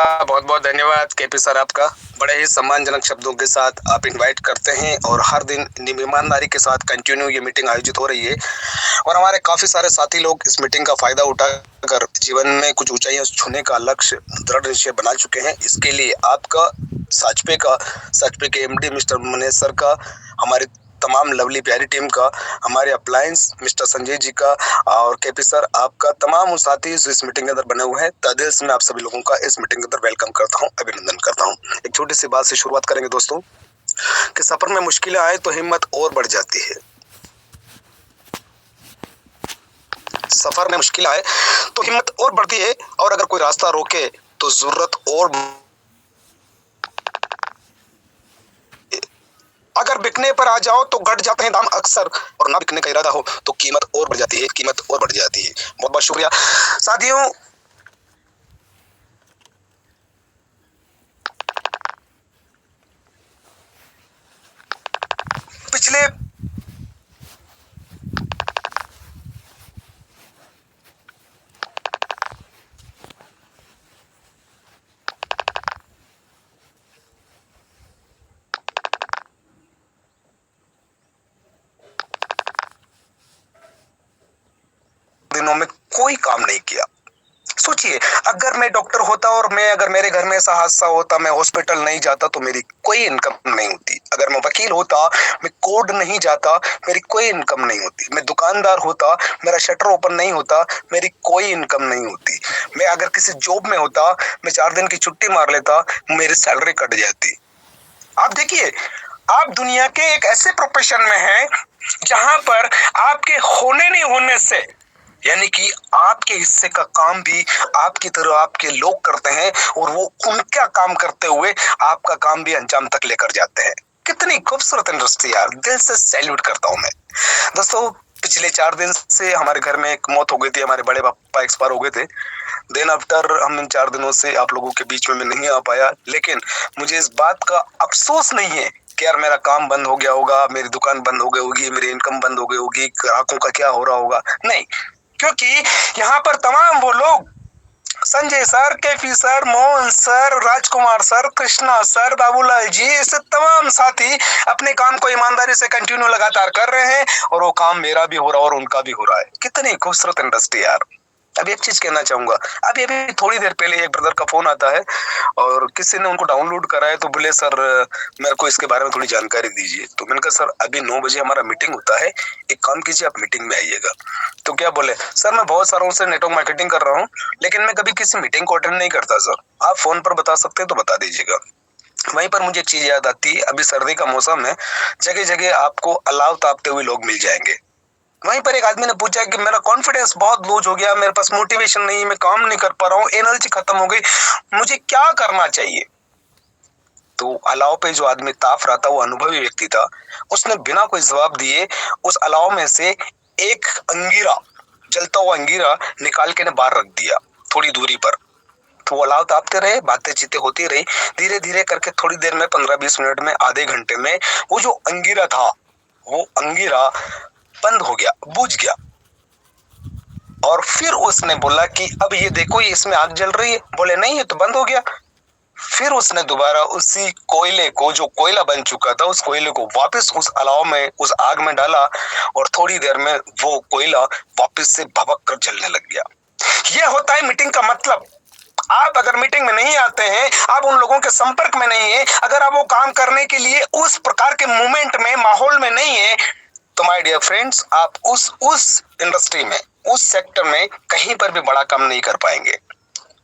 आपका बहुत बहुत धन्यवाद केपी सर। आपका बड़े ही सम्मानजनक शब्दों के साथ आप इनवाइट करते हैं और हर दिन ईमानदारी के साथ कंटिन्यू ये मीटिंग आयोजित हो रही है और हमारे काफी सारे साथी लोग इस मीटिंग का फायदा उठाकर जीवन में कुछ ऊंचाइयां छूने का लक्ष्य दृढ़ निश्चय बना चुके हैं। इसके लिए आपका साचपे के एमडी मिस्टर मनेश सर का, हमारी तमाम लवली प्यारी टीम का, हमारे अप्लायंस मिस्टर संजय जी का और केपी सर आपका, तमाम साथी इस मीटिंग के अंदर बने हुए हैं। तहे दिल से मैं आप सभी लोगों का इस मीटिंग के अंदर वेलकम करता हूं, अभिनंदन करता हूं। एक छोटी सी बात से शुरुआत करेंगे दोस्तों कि सफर में मुश्किलें आए तो हिम्मत और बढ़ जाती है। सफर में मुश्किल आए तो हिम्मत और बढ़ती है और अगर कोई रास्ता रोके तो जरूरत और। अगर बिकने पर आ जाओ तो घट जाते हैं दाम अक्सर, और ना बिकने का इरादा हो तो कीमत और बढ़ जाती है, कीमत और बढ़ जाती है। बहुत बहुत शुक्रिया साथियों। पिछले दिनों में कोई काम नहीं किया। सोचिए, अगर मैं डॉक्टर होता और अगर मेरे घर में ऐसा हादसा होता, मैं हॉस्पिटल नहीं जाता तो मेरी कोई इनकम नहीं होती। अगर मैं वकील होता, मैं कोर्ट नहीं जाता, मेरी कोई इनकम नहीं होती। मैं दुकानदार होता, मेरा शटर ओपन नहीं होता, मेरी कोई इनकम नहीं होती। मैं अगर किसी जॉब में होता, मैं 4 दिन की छुट्टी मार लेता, मेरी सैलरी कट जाती। आप देखिए, आप दुनिया के एक ऐसे प्रोफेशन में हैं जहां पर आपके होने नहीं होने से, यानी कि आपके हिस्से का काम भी आपकी तरह आपके लोग करते हैं और वो उनका काम करते हुए आपका काम भी अंजाम तक लेकर जाते हैं। कितनी खूबसूरत इंडस्ट्री यार, दिल से सैल्यूट करता हूं मैं। दोस्तों, पिछले 4 दिन से हमारे घर में एक मौत हो गई थी, हमारे बड़े पापा एक्सपायर हो गए थे। देन आफ्टर हम इन 4 दिनों से आप लोगों के बीच में मैं नहीं आ पाया, लेकिन मुझे इस बात का अफसोस नहीं है कि यार मेरा काम बंद हो गया होगा, मेरी दुकान बंद हो गई होगी, मेरी इनकम बंद हो गई होगी, ग्राहकों का क्या हो रहा होगा। नहीं, क्योंकि यहाँ पर तमाम वो लोग, Sanjay sir, KP sir, Mohan sir, Rajkumar sir, Krishna sir, Babulal ji, ऐसे तमाम साथी अपने काम को ईमानदारी से कंटिन्यू लगातार कर रहे हैं और वो काम मेरा भी हो रहा है और उनका भी हो रहा है। कितनी खूबसूरत इंडस्ट्री यार। अब एक चीज कहना चाहूंगा, अभी थोड़ी देर पहले एक ब्रदर का फोन आता है और किसी ने उनको डाउनलोड करा है, तो बोले सर मेरे को इसके बारे में थोड़ी जानकारी दीजिए। तो मैंने कहा सर अभी 9 बजे हमारा मीटिंग होता है, एक काम कीजिए आप मीटिंग में आइएगा। तो क्या बोले, सर मैं बहुत सारों से नेटवर्क मार्केटिंग कर रहा हूँ लेकिन मैं कभी किसी मीटिंग को अटेंड नहीं करता सर, आप फोन पर बता सकते हैं तो बता दीजिएगा। वहीं पर मुझे एक चीज याद आती है, अभी सर्दी का मौसम है, जगह जगह आपको अलाव तापते हुए लोग मिल जाएंगे। वहीं पर एक आदमी ने पूछा कि मेरा कॉन्फिडेंस बहुत लूज हो गया, मेरे पास मोटिवेशन नहीं, मैं काम नहीं कर पा रहा हूँ, एनर्जी खत्म हो गई, मुझे क्या करना चाहिए। तो अलाव पे जो आदमी ताप रहा था वो अनुभवी व्यक्ति था, उसने बिना कोई जवाब दिए उस अलाव में से एक अंगीरा, जलता हुआ अंगीरा निकाल के ने बाहर रख दिया थोड़ी दूरी पर। तो वो अलाव तापते रहे, बातें चीतें होती रही, धीरे धीरे करके थोड़ी देर में 15-20 मिनट में, आधे घंटे में वो जो अंगीरा था वो अंगीरा बंद हो गया, बुझ गया। और फिर उसने बोला कि अब ये देखो, ये इसमें आग जल रही है। बोले नहीं, ये तो बंद हो गया। फिर उसने दोबारा उसी कोयले को, जो कोयला बन चुका था, उस कोयले को वापस उस अलाव में, उस आग में डाला और थोड़ी देर में वो कोयला वापस से भभक कर जलने लग गया। यह होता है मीटिंग का मतलब। आप अगर मीटिंग में नहीं आते हैं, आप उन लोगों के संपर्क में नहीं है, अगर आप वो काम करने के लिए उस प्रकार के मूवमेंट में, माहौल में नहीं है, तो माय डियर फ्रेंड्स, आप उस इंडस्ट्री में, उस सेक्टर में कहीं पर भी बड़ा काम नहीं कर पाएंगे।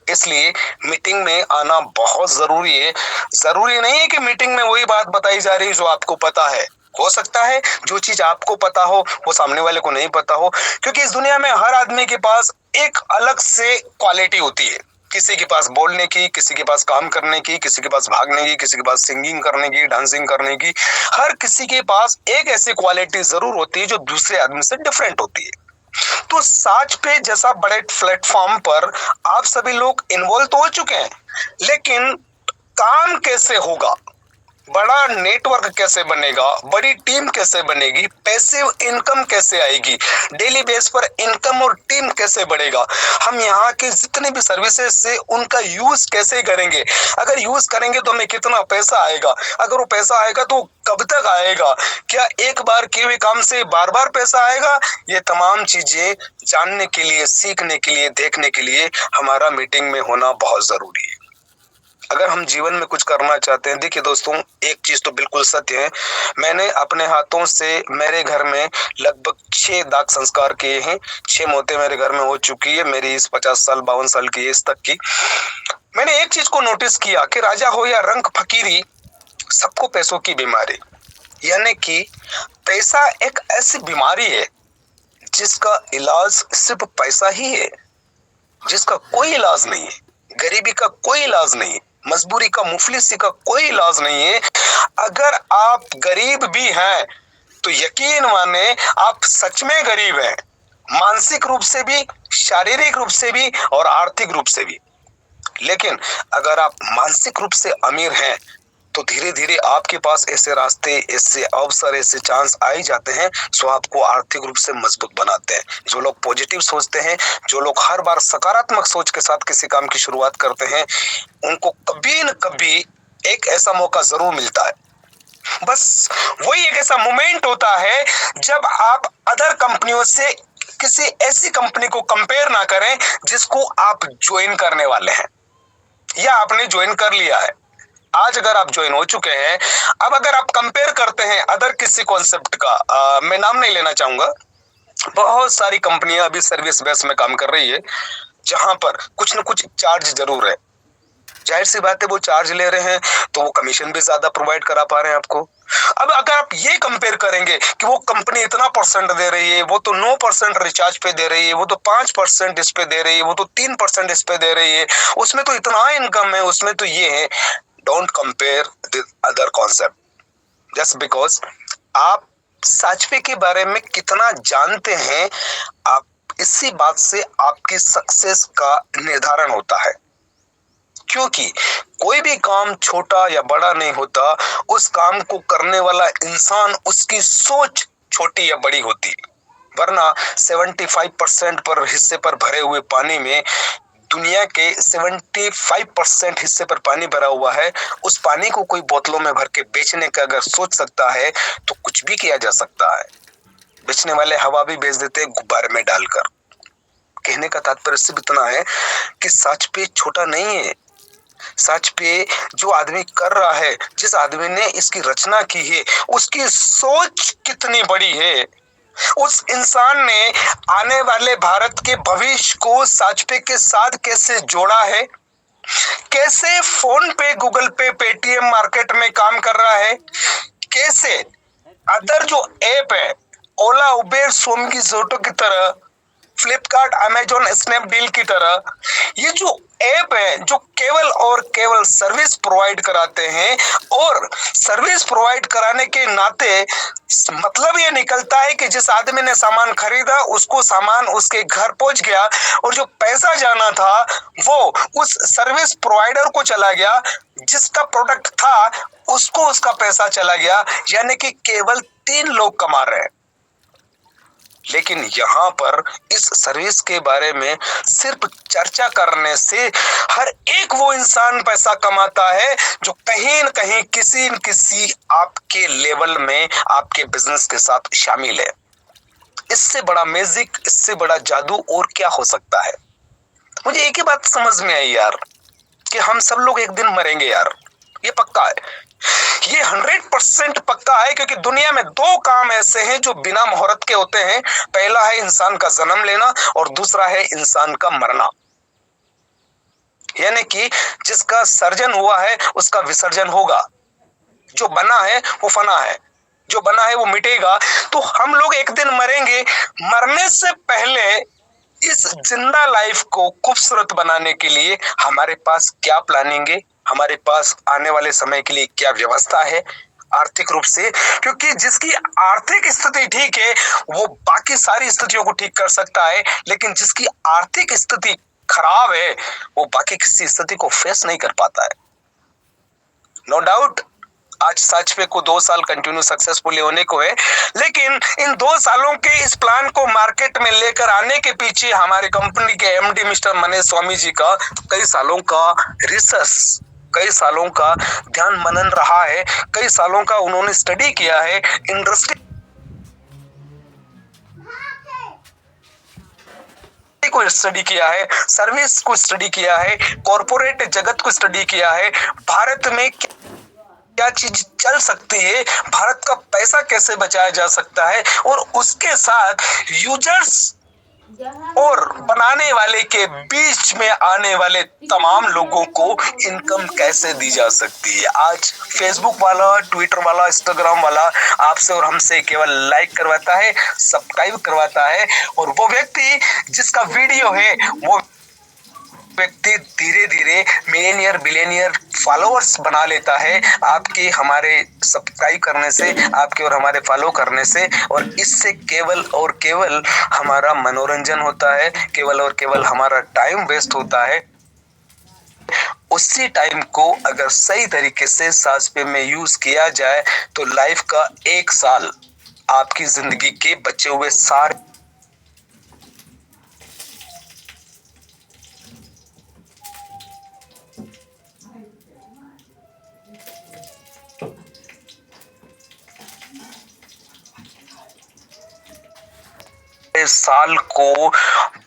इसलिए मीटिंग में आना बहुत जरूरी है। जरूरी नहीं है कि मीटिंग में वही बात बताई जा रही जो आपको पता है। हो सकता है जो चीज आपको पता हो वो सामने वाले को नहीं पता हो, क्योंकि इस दुनिया में हर आदमी के पास एक अलग से क्वालिटी होती है। किसी के पास बोलने की, किसी के पास काम करने की, किसी के पास भागने की, किसी के पास सिंगिंग करने की, डांसिंग करने की। हर किसी के पास एक ऐसी क्वालिटी जरूर होती है जो दूसरे आदमी से डिफरेंट होती है। तो साच पे जैसा बड़े प्लेटफॉर्म पर आप सभी लोग इन्वॉल्व तो हो चुके हैं, लेकिन काम कैसे होगा, बड़ा नेटवर्क कैसे बनेगा, बड़ी टीम कैसे बनेगी, पैसिव इनकम कैसे आएगी, डेली बेस पर इनकम और टीम कैसे बढ़ेगा, हम यहाँ के जितने भी सर्विसेज से उनका यूज कैसे करेंगे, अगर यूज करेंगे तो हमें कितना पैसा आएगा, अगर वो पैसा आएगा तो कब तक आएगा, क्या एक बार किए हुए काम से बार बार पैसा आएगा। ये तमाम चीजें जानने के लिए, सीखने के लिए, देखने के लिए हमारा मीटिंग में होना बहुत जरूरी है। अगर हम जीवन में कुछ करना चाहते हैं, देखिए दोस्तों, एक चीज तो बिल्कुल सत्य है, मैंने अपने हाथों से मेरे घर में लगभग 6 दाह संस्कार किए हैं, 6 मौतें मेरे घर में हो चुकी है मेरी इस 50 साल 52 साल की एज तक की। मैंने एक चीज को नोटिस किया कि राजा हो या रंग फकीरी, सबको पैसों की बीमारी, यानी कि पैसा एक ऐसी बीमारी है जिसका इलाज सिर्फ पैसा ही है, जिसका कोई इलाज नहीं है, गरीबी का कोई इलाज नहीं है, मजबूरी का, मुफलिसी का कोई इलाज नहीं है। अगर आप गरीब भी हैं तो यकीन माने आप सच में गरीब हैं, मानसिक रूप से भी, शारीरिक रूप से भी और आर्थिक रूप से भी। लेकिन अगर आप मानसिक रूप से अमीर हैं तो धीरे धीरे आपके पास ऐसे रास्ते, ऐसे अवसर, ऐसे चांस आ ही जाते हैं जो आपको आर्थिक रूप से मजबूत बनाते हैं। जो लोग पॉजिटिव सोचते हैं, जो लोग हर बार सकारात्मक सोच के साथ किसी काम की शुरुआत करते हैं, उनको कभी न कभी एक ऐसा मौका जरूर मिलता है। बस वही एक ऐसा मोमेंट होता है जब आप अदर कंपनियों से किसी ऐसी कंपनी को कंपेयर ना करें जिसको आप ज्वाइन करने वाले हैं या आपने ज्वाइन कर लिया है। आज अगर आप ज्वाइन हो चुके हैं, अब अगर आप कंपेयर करते हैं अदर किसी कॉन्सेप्ट का, मैं नाम नहीं लेना चाहूंगा, बहुत सारी कंपनियां अभी सर्विस बेस में काम कर रही है जहां पर कुछ न कुछ चार्ज जरूर है। जाहिर सी बात है, वो चार्ज ले रहे हैं तो वो कमीशन भी ज्यादा प्रोवाइड करा पा रहे हैं आपको। अब अगर आप ये कंपेयर करेंगे कि वो कंपनी इतना परसेंट दे रही है, वो तो 9% रिचार्ज पे दे रही है, वो तो 5% इस पे दे रही है, वो तो 3% इस पे दे रही है, उसमें तो इतना इनकम है, उसमें तो ये है। Don't compare with other concept just because आप साचवे के बारे में कितना जानते हैं, आप इसी बात से आपकी सक्सेस का निर्धारण होता है। क्योंकि कोई भी काम छोटा या बड़ा नहीं होता, उस काम को करने वाला इंसान, उसकी सोच छोटी या बड़ी होती। वरना 75% पर हिस्से पर भरे हुए पानी में, दुनिया के 75% हिस्से पर पानी भरा हुआ है, उस पानी को कोई बोतलों में भर के बेचने का अगर सोच सकता है तो कुछ भी किया जा सकता है। बेचने वाले हवा भी बेच देते हैं गुब्बारे में डालकर। कहने का तात्पर्य सिर्फ इतना है कि सच पे छोटा नहीं है, सच पे जो आदमी कर रहा है, जिस आदमी ने इसकी रचना की है, उसकी सोच कितनी बड़ी है। उस इंसान ने आने वाले भारत के भविष्य को साचपे के साथ कैसे जोड़ा है, कैसे फोन पे, गूगल पे, पेटीएम मार्केट में काम कर रहा है, कैसे अदर जो ऐप है, ओला, उबेर, स्विगी, जोटो की तरह, फ्लिपकार्ट, अमेजोन, स्नैपडील की तरह, ये जो ऐप है जो केवल और केवल सर्विस प्रोवाइड कराते हैं, और सर्विस प्रोवाइड कराने के नाते मतलब ये निकलता है कि जिस आदमी ने सामान खरीदा उसको सामान उसके घर पहुंच गया, और जो पैसा जाना था वो उस सर्विस प्रोवाइडर को चला गया, जिसका प्रोडक्ट था उसको उसका पैसा चला गया, यानी कि केवल 3 लोग कमा रहे हैं। लेकिन यहाँ पर इस सर्विस के बारे में सिर्फ चर्चा करने से हर एक वो इंसान पैसा कमाता है जो कहीं न कहीं किसी न किसी आपके लेवल में, आपके बिजनेस के साथ शामिल है। इससे बड़ा मैजिक, इससे बड़ा जादू और क्या हो सकता है। मुझे एक ही बात समझ में आई यार, कि हम सब लोग एक दिन मरेंगे यार, ये पक्का है, ये 100% पक्का है। क्योंकि दुनिया में 2 काम ऐसे हैं जो बिना मुहूर्त के होते हैं। पहला है इंसान का जन्म लेना और दूसरा है इंसान का मरना। यानी कि जिसका सर्जन हुआ है उसका विसर्जन होगा, जो बना है वो फना है, जो बना है वो मिटेगा। तो हम लोग एक दिन मरेंगे, मरने से पहले इस जिंदा लाइफ को खूबसूरत बनाने के लिए हमारे पास क्या प्लानिंग है, हमारे पास आने वाले समय के लिए क्या व्यवस्था है आर्थिक रूप से। क्योंकि जिसकी आर्थिक स्थिति ठीक है वो बाकी सारी स्थितियों को ठीक कर सकता है, लेकिन जिसकी आर्थिक स्थिति खराब है वो बाकी किसी स्थिति को फेस नहीं कर पाता है। नो डाउट आज सच पे को 2 साल कंटिन्यू सक्सेसफुली होने को है, लेकिन इन 2 सालों के इस प्लान को मार्केट में लेकर आने के पीछे हमारे कंपनी के एमडी मिस्टर मनीष स्वामी जी का कई सालों का रिसर्च, कई सालों का ध्यान मनन रहा है, कई सालों का उन्होंने स्टडी किया है, इंडस्ट्री को स्टडी किया है, सर्विस को स्टडी किया है, कॉर्पोरेट जगत को स्टडी किया है, भारत में क्या चीज चल सकती है, भारत का पैसा कैसे बचाया जा सकता है, और उसके साथ यूजर्स और बनाने वाले के बीच में आने वाले तमाम लोगों को इनकम कैसे दी जा सकती है। आज फेसबुक वाला, ट्विटर वाला, इंस्टाग्राम वाला आपसे और हमसे केवल लाइक करवाता है, सब्सक्राइब करवाता है, और वो व्यक्ति जिसका वीडियो है वो व्यक्ति धीरे धीरे मिलियनियर बिलियनियर फॉलोअर्स बना लेता है आपके हमारे सब्सक्राइब करने से, आपके और हमारे फॉलो करने से, और इससे केवल और केवल हमारा मनोरंजन होता है, केवल और केवल हमारा टाइम वेस्ट होता है। उसी टाइम को अगर सही तरीके से साजपे में यूज किया जाए तो लाइफ का 1 साल आपकी जिंदगी के बचे हुए सारे साल को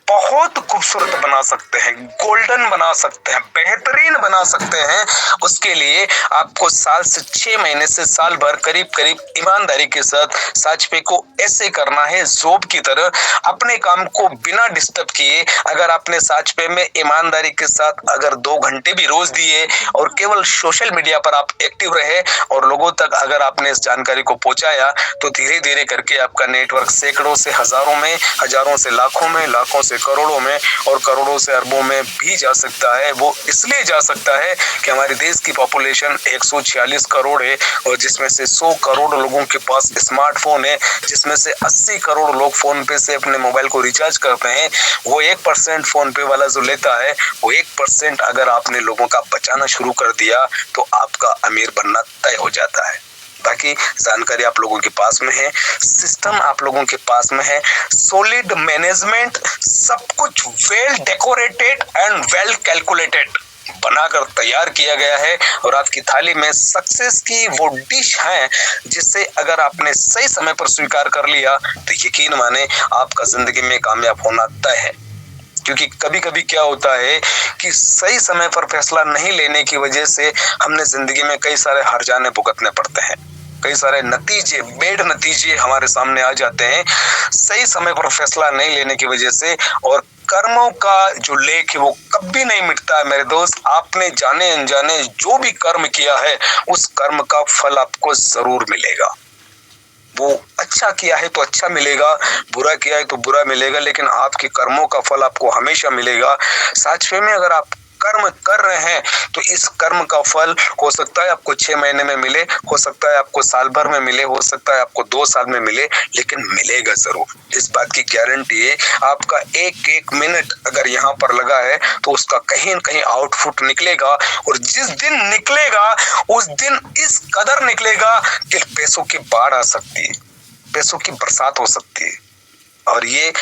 बहुत खूबसूरत बना सकते हैं, गोल्डन बना सकते हैं, बेहतरीन बना सकते हैं। उसके लिए आपको साल से 6 महीने से साल भर करीब करीब ईमानदारी के साथ साजपे को ऐसे करना है जॉब की तरह, अपने काम को बिना डिस्टर्ब किए। अगर आपने साजपे में ईमानदारी के साथ अगर 2 घंटे भी रोज दिए और केवल सोशल मीडिया पर आप एक्टिव रहे और लोगों तक अगर आपने इस जानकारी को पहुंचाया तो धीरे धीरे करके आपका नेटवर्क सैकड़ों से हजारों में, हजारों से लाखों में, लाखों से करोड़ों में और करोड़ों से अरबों में भी जा सकता है। वो इसलिए जा सकता है कि हमारे देश की पॉपुलेशन 146 करोड़ है और जिसमें से 100 करोड़ लोगों के पास स्मार्टफोन है, जिसमें से 80 करोड़ लोग फोन पे से अपने मोबाइल को रिचार्ज करते हैं। वो 1% फोन पे वाला जो लेता है, वो 1% अगर आपने लोगों का बचाना शुरू कर दिया तो आपका अमीर बनना तय हो जाता है। बाकी जानकारी आप लोगों के पास में है, सिस्टम आप लोगों के पास में है, सॉलिड मैनेजमेंट, सब कुछ well decorated and well calculated बनाकर तैयार किया गया है और आपकी थाली में सक्सेस की वो डिश है जिससे अगर आपने सही समय पर स्वीकार कर लिया तो यकीन माने आपका जिंदगी में कामयाब होना तय है। क्योंकि कभी कभी क्या होता है कि सही समय पर फैसला नहीं लेने की वजह से हमने जिंदगी में कई सारे हर्जाने भुगतने पड़ते हैं, कई सारे नतीजे, बेड नतीजे हमारे सामने आ जाते हैं सही समय पर फैसला नहीं लेने की वजह से। और कर्मों का जो लेख है वो कभी नहीं मिटता है मेरे दोस्त। आपने जाने अनजाने जो भी कर्म किया है उस कर्म का फल आपको जरूर मिलेगा। वो अच्छा किया है तो अच्छा मिलेगा, बुरा किया है तो बुरा मिलेगा, लेकिन आपके कर्मों का फल आपको हमेशा मिलेगा। साचवे में अगर आप कर्म कर रहे हैं तो इस कर्म का फल हो सकता है आपको 6 महीने में मिले, हो सकता है आपको साल भर में मिले, हो सकता है आपको 2 साल में मिले, लेकिन मिलेगा जरूर। इस बात की गारंटी है। आपका एक एक मिनट अगर यहाँ पर लगा है तो उसका कहीं न कहीं आउटपुट निकलेगा और जिस दिन निकलेगा उस दिन इस कदर निकलेगा कि पैसों की बाढ़ आ सकती है, पैसों की बरसात हो सकती है। और ये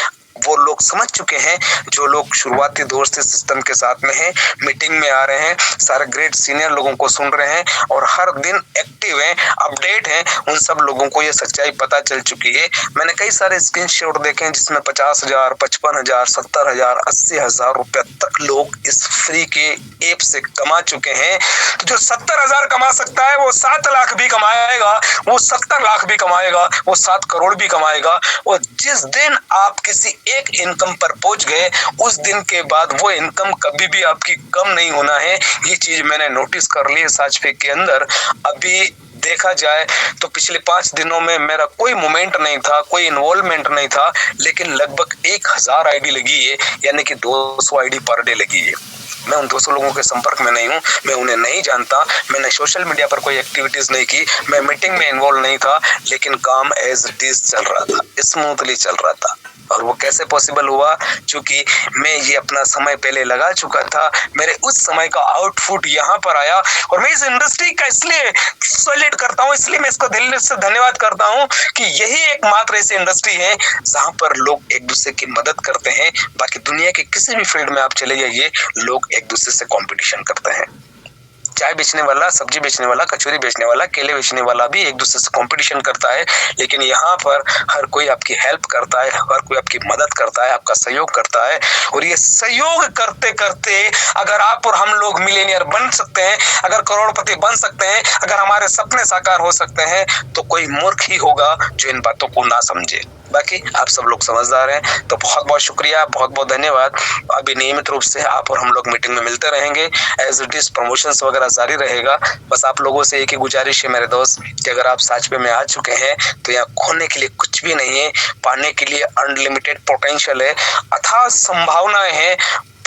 वो लोग समझ चुके हैं जो लोग शुरुआती दौर से सिस्टम के साथ में हैं, मीटिंग में आ रहे हैं, सारे ग्रेट सीनियर लोगों को सुन रहे हैं और हर दिन एक्टिव हैं, अपडेट हैं। उन सब लोगों को ये सच्चाई पता चल चुकी है। मैंने कई सारे स्क्रीनशॉट देखे हैं जिसमें 50,000, 55,000, 70,000, 80,000 रुपया तक लोग इस फ्री के ऐप से कमा चुके हैं। तो जो 70,000 कमा सकता है वो 7 लाख भी कमाएगा, वो 70 लाख भी कमाएगा, वो 7 करोड़ भी कमाएगा। और जिस दिन आप किसी एक इनकम पर पहुंच गए उस दिन के बाद वो इनकम कभी भी आपकी कम नहीं होना है। ये चीज मैंने नोटिस कर ली है साजपे के अंदर। अभी देखा जाए तो पिछले 5 दिनों में मेरा कोई मूवमेंट नहीं था, कोई इन्वॉल्वमेंट नहीं था, लेकिन लगभग 1000 आईडी लगी है, यानी कि 200 आईडी पर डे लगी है। मैं उन 200 लोगों के संपर्क में नहीं हूँ, मैं उन्हें नहीं जानता, मैंने सोशल मीडिया पर कोई एक्टिविटीज नहीं की, मैं मीटिंग में इन्वॉल्व नहीं था, लेकिन काम एज इट इज चल रहा था, स्मूथली चल रहा था। और वो कैसे पॉसिबल हुआ? क्योंकि मैं ये अपना समय पहले लगा चुका था, मेरे उस समय का आउटपुट यहाँ पर आया। और मैं इस इंडस्ट्री का इसलिए सैल्यूट करता हूँ, इसलिए मैं इसको दिल से धन्यवाद करता हूँ कि यही एकमात्र ऐसी इंडस्ट्री है जहाँ पर लोग एक दूसरे की मदद करते हैं। बाकी दुनिया के किसी भी फील्ड में आप चले जाइए, लोग एक दूसरे से कंपटीशन करते हैं। चाय बेचने वाला, सब्जी बेचने वाला, कचौरी बेचने वाला, केले बेचने वाला भी एक दूसरे से कंपटीशन करता है, लेकिन यहाँ पर हर कोई आपकी हेल्प करता है, हर कोई आपकी मदद करता है, आपका सहयोग करता है। और ये सहयोग करते करते अगर आप और हम लोग मिलेनियर बन सकते हैं, अगर करोड़पति बन सकते हैं, अगर हमारे सपने साकार हो सकते हैं, तो कोई मूर्ख ही होगा जो इन बातों को ना समझे। बाकी आप सब लोग समझदार हैं, तो बहुत बहुत शुक्रिया, बहुत बहुत धन्यवाद। अभी नियमित रूप से आप और हम लोग मीटिंग में मिलते रहेंगे, एज इट इज प्रमोशंस वगैरह जारी रहेगा। बस आप लोगों से एक ही गुजारिश है मेरे दोस्त कि अगर आप साच पे में आ चुके हैं तो यहाँ खोने के लिए कुछ भी नहीं है, पाने के लिए अनलिमिटेड पोटेंशियल है, अथाह संभावनाएं हैं।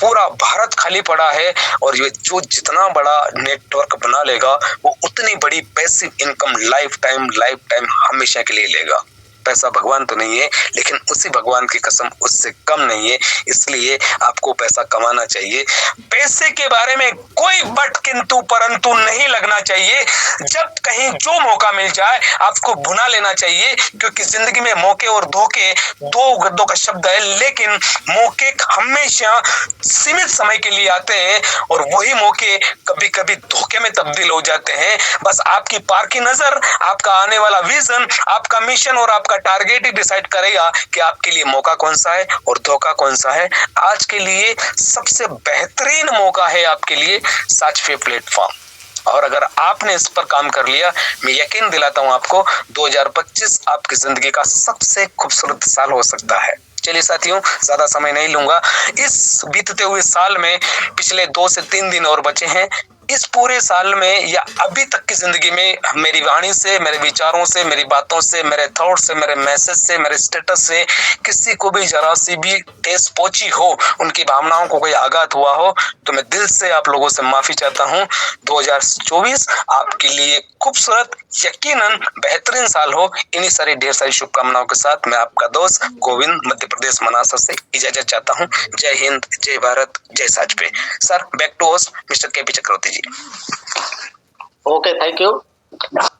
पूरा भारत खाली पड़ा है और ये जो जितना बड़ा नेटवर्क बना लेगा वो उतनी बड़ी पैसिव इनकम लाइफ टाइम हमेशा के लिए लेगा। पैसा भगवान तो नहीं है, लेकिन उसी भगवान की कसम उससे कम नहीं है, इसलिए आपको पैसा कमाना चाहिए। पैसे के बारे में कोई बट किंतु परंतु नहीं लगना चाहिए। जब कहीं जो मौका मिल जाए आपको भुना लेना चाहिए, क्योंकि जिंदगी में मौके और धोखे दो गद्दों का शब्द है, लेकिन मौके हमेशा सीमित समय के लिए आते हैं और वही मौके कभी कभी धोखे में तब्दील हो जाते हैं। बस आपकी पार की नजर, आपका आने वाला विजन, आपका मिशन और आपका टारगेट ही डिसाइड करेगा कि आपके लिए मौका कौन सा है और धोखा कौन सा है। आज के लिए सबसे बेहतरीन मौका है आपके लिए साच पे प्लेटफॉर्म, और अगर आपने इस पर काम कर लिया, मैं यकीन दिलाता हूं आपको 2025 आपकी जिंदगी का सबसे खूबसूरत साल हो सकता है। चलिए साथियों, ज्यादा समय नहीं लूंगा। इस बीतते हुए साल में पिछले 2 से 3 दिन और बचे हैं। इस पूरे साल में या अभी तक की जिंदगी में मेरी वाणी से, मेरे विचारों से, मेरी बातों से, मेरे थॉट से, मेरे मैसेज से, मेरे स्टेटस से किसी को भी जरा सी भी ठेस पहुंची हो, उनकी भावनाओं को कोई आघात हुआ हो, तो मैं दिल से आप लोगों से माफी चाहता हूं। 2024 आपके लिए खूबसूरत, यकीनन बेहतरीन साल हो। इन्हीं सारी ढेर सारी शुभकामनाओं के साथ मैं आपका दोस्त गोविंद मध्य प्रदेश मनासा से इजाजत चाहता हूं। जय हिंद, जय भारत, जय साच पे। Sir, back to host mister K P Chakravarti ji. Okay, thank you.